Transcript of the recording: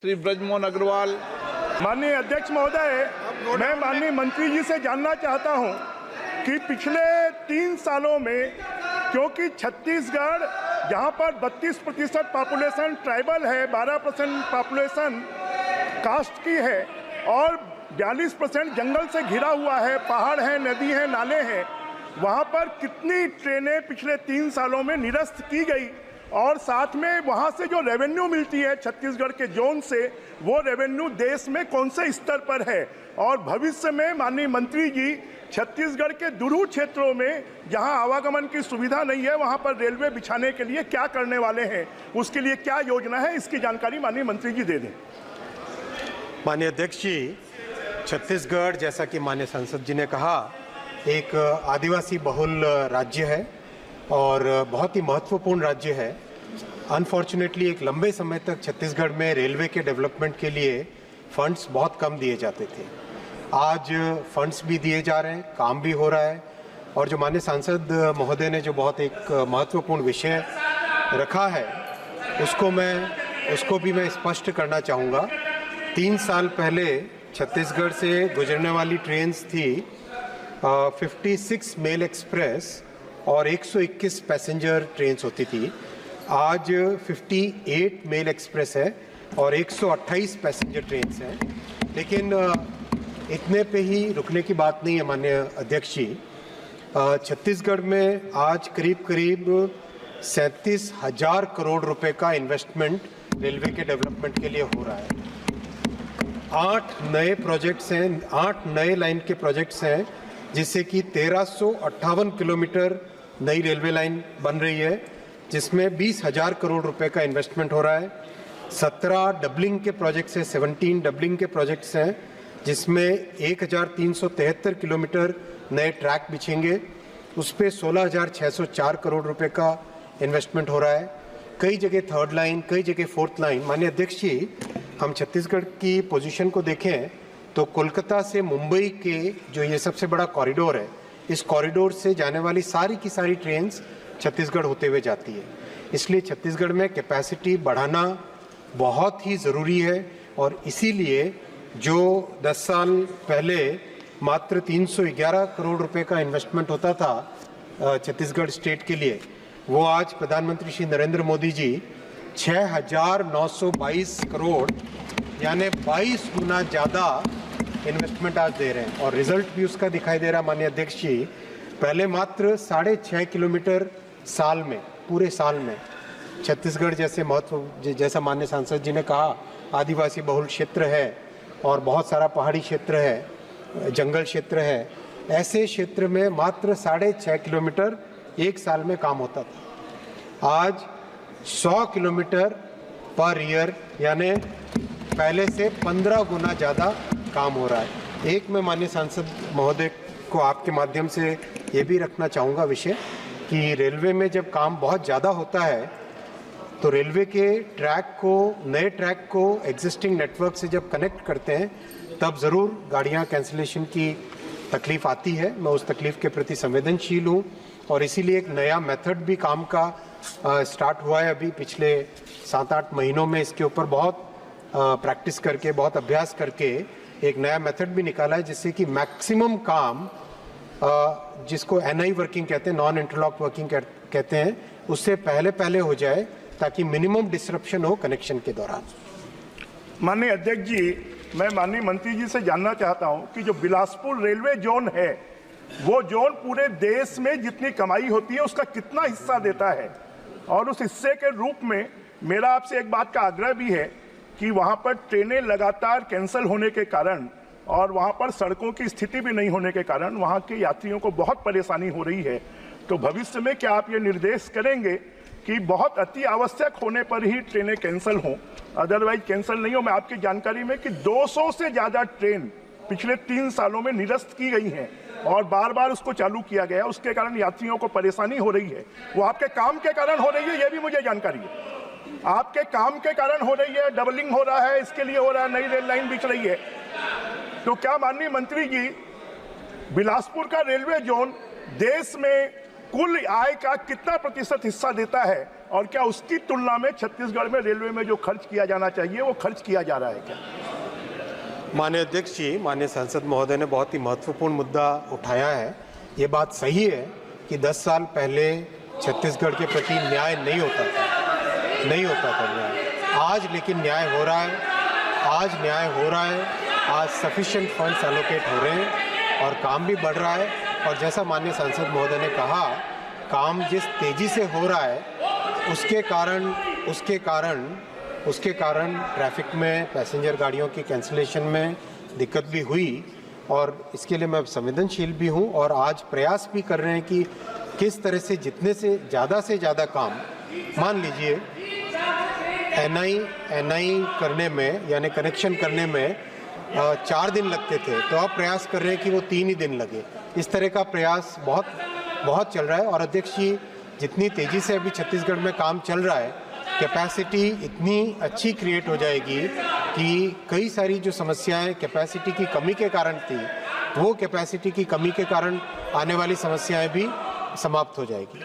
श्री ब्रजमोहन अग्रवाल। माननीय अध्यक्ष महोदय, मैं माननीय मंत्री जी से जानना चाहता हूं कि पिछले 3 सालों में, क्योंकि छत्तीसगढ़ जहां पर 32% पॉपुलेशन ट्राइबल है, 12% पॉपुलेशन कास्ट की है और 42% जंगल से घिरा हुआ है, पहाड़ हैं, नदी हैं, नाले हैं, वहां पर कितनी ट्रेनें पिछले 3 सालों में निरस्त की गई और साथ में वहां से जो रेवेन्यू मिलती है छत्तीसगढ़ के जोन से, वो रेवेन्यू देश में कौन से स्तर पर है और भविष्य में माननीय मंत्री जी छत्तीसगढ़ के दूर क्षेत्रों में जहां आवागमन की सुविधा नहीं है वहां पर रेलवे बिछाने के लिए क्या करने वाले हैं, उसके लिए क्या योजना है, इसकी जानकारी माननीय मंत्री जी दे दें। माननीय अध्यक्ष जी, छत्तीसगढ़ जैसा कि माननीय सांसद जी ने कहा, एक आदिवासी बहुल राज्य है और बहुत ही महत्वपूर्ण राज्य है। अनफॉर्चुनेटली एक लंबे समय तक छत्तीसगढ़ में रेलवे के डेवलपमेंट के लिए फंड्स बहुत कम दिए जाते थे। आज फंड्स भी दिए जा रहे हैं, काम भी हो रहा है और जो माननीय सांसद महोदय ने जो बहुत एक महत्वपूर्ण विषय रखा है उसको भी मैं स्पष्ट करना चाहूँगा। 3 साल पहले छत्तीसगढ़ से गुजरने वाली ट्रेन्स थी 56 मेल एक्सप्रेस और 121 पैसेंजर ट्रेन्स होती थी। आज 58 मेल एक्सप्रेस है और 128 पैसेंजर ट्रेन्स हैं। लेकिन इतने पे ही रुकने की बात नहीं है माननीय अध्यक्ष जी। छत्तीसगढ़ में आज करीब 37,000 करोड़ रुपए का इन्वेस्टमेंट रेलवे के डेवलपमेंट के लिए हो रहा है। 8 नए प्रोजेक्ट्स हैं, 8 नए लाइन के प्रोजेक्ट्स हैं, जिससे कि 1358 किलोमीटर नई रेलवे लाइन बन रही है, जिसमें 20,000 करोड़ रुपए का इन्वेस्टमेंट हो रहा है। 17 डबलिंग के प्रोजेक्ट्स हैं, 17 डबलिंग के प्रोजेक्ट्स हैं, जिसमें 1,373 किलोमीटर नए ट्रैक बिछेंगे। उस पर 16,604 करोड़ रुपए का इन्वेस्टमेंट हो रहा है। कई जगह 3rd लाइन, कई जगह 4th लाइन। माननीय अध्यक्ष जी, हम छत्तीसगढ़ की पोजीशन को देखें तो कोलकाता से मुंबई के जो ये सबसे बड़ा कॉरिडोर है, इस कॉरिडोर से जाने वाली सारी की सारी ट्रेन्स छत्तीसगढ़ होते हुए जाती है। इसलिए छत्तीसगढ़ में कैपेसिटी बढ़ाना बहुत ही ज़रूरी है और इसीलिए जो 10 साल पहले मात्र 311 करोड़ रुपए का इन्वेस्टमेंट होता था छत्तीसगढ़ स्टेट के लिए, वो आज प्रधानमंत्री श्री नरेंद्र मोदी जी 6,922 करोड़ यानी 22 गुना ज़्यादा इन्वेस्टमेंट आज दे रहे हैं और रिजल्ट भी उसका दिखाई दे रहा है। माननीय अध्यक्ष जी, पहले मात्र 6.5 किलोमीटर साल में, पूरे साल में छत्तीसगढ़ जैसा माननीय सांसद जी ने कहा, आदिवासी बहुल क्षेत्र है और बहुत सारा पहाड़ी क्षेत्र है, जंगल क्षेत्र है, ऐसे क्षेत्र में मात्र 6.5 किलोमीटर एक साल में काम होता था। आज 100 किलोमीटर पर ईयर यानी पहले से 15 गुना ज़्यादा काम हो रहा है। एक मैं माननीय सांसद महोदय को आपके माध्यम से ये भी रखना चाहूँगा विषय कि रेलवे में जब काम बहुत ज़्यादा होता है तो रेलवे के नए ट्रैक को एग्जिस्टिंग नेटवर्क से जब कनेक्ट करते हैं तब ज़रूर गाड़ियाँ कैंसिलेशन की तकलीफ़ आती है। मैं उस तकलीफ़ के प्रति संवेदनशील हूँ और इसीलिए एक नया मेथड भी काम का स्टार्ट हुआ है। अभी पिछले 7-8 महीनों में इसके ऊपर बहुत प्रैक्टिस करके, बहुत अभ्यास करके एक नया मेथड भी निकाला है, जिससे कि मैक्सिमम काम जिसको NI वर्किंग कहते हैं, नॉन इंटरलॉक वर्किंग कहते हैं, उससे पहले हो जाए ताकि मिनिमम डिसरप्शन हो कनेक्शन के दौरान। माननीय अध्यक्ष जी, मैं माननीय मंत्री जी से जानना चाहता हूं कि जो बिलासपुर रेलवे जोन है, वो जोन पूरे देश में जितनी कमाई होती है उसका कितना हिस्सा देता है और उस हिस्से के रूप में मेरा आपसे एक बात का आग्रह भी है कि वहाँ पर ट्रेनें लगातार कैंसिल होने के कारण और वहाँ पर सड़कों की स्थिति भी नहीं होने के कारण वहाँ के यात्रियों को बहुत परेशानी हो रही है। तो भविष्य में क्या आप ये निर्देश करेंगे कि बहुत अति आवश्यक होने पर ही ट्रेनें कैंसिल हों, अदरवाइज कैंसिल नहीं हो? मैं आपकी जानकारी में कि 200 से ज़्यादा ट्रेन पिछले 3 सालों में निरस्त की गई हैं और बार बार उसको चालू किया गया, उसके कारण यात्रियों को परेशानी हो रही है। वो आपके काम के कारण हो रही है, ये भी मुझे जानकारी है। आपके काम के कारण हो रही है, डबलिंग हो रहा है, इसके लिए हो रहा है, नई रेल लाइन बिछ रही है। तो क्या माननीय मंत्री जी, बिलासपुर का रेलवे जोन देश में कुल आय का कितना प्रतिशत हिस्सा देता है, और क्या उसकी तुलना में छत्तीसगढ़ में रेलवे में जो खर्च किया जाना चाहिए वो खर्च किया जा रहा है क्या? माननीय अध्यक्ष जी, माननीय सांसद महोदय ने बहुत ही महत्वपूर्ण मुद्दा उठाया है। ये बात सही है कि 10 साल पहले छत्तीसगढ़ के प्रति न्याय नहीं होता था न्याय। आज लेकिन न्याय हो रहा है, आज न्याय हो रहा है, आज सफिशिएंट फंड्स एलोकेट हो रहे हैं और काम भी बढ़ रहा है। और जैसा माननीय सांसद महोदय ने कहा, काम जिस तेजी से हो रहा है उसके कारण ट्रैफिक में, पैसेंजर गाड़ियों की कैंसिलेशन में दिक्कत भी हुई, और इसके लिए मैं संवेदनशील भी हूं और आज प्रयास भी कर रहे हैं कि किस तरह से जितने से ज़्यादा काम, मान लीजिए एनआई करने में यानी कनेक्शन करने में 4 दिन लगते थे, तो अब प्रयास कर रहे हैं कि वो 3 ही दिन लगे। इस तरह का प्रयास बहुत चल रहा है। और अध्यक्ष जी, जितनी तेज़ी से अभी छत्तीसगढ़ में काम चल रहा है, कैपेसिटी इतनी अच्छी क्रिएट हो जाएगी कि कई सारी जो समस्याएं कैपेसिटी की कमी के कारण थी, वो कैपेसिटी की कमी के कारण आने वाली समस्याएं भी समाप्त हो जाएगी।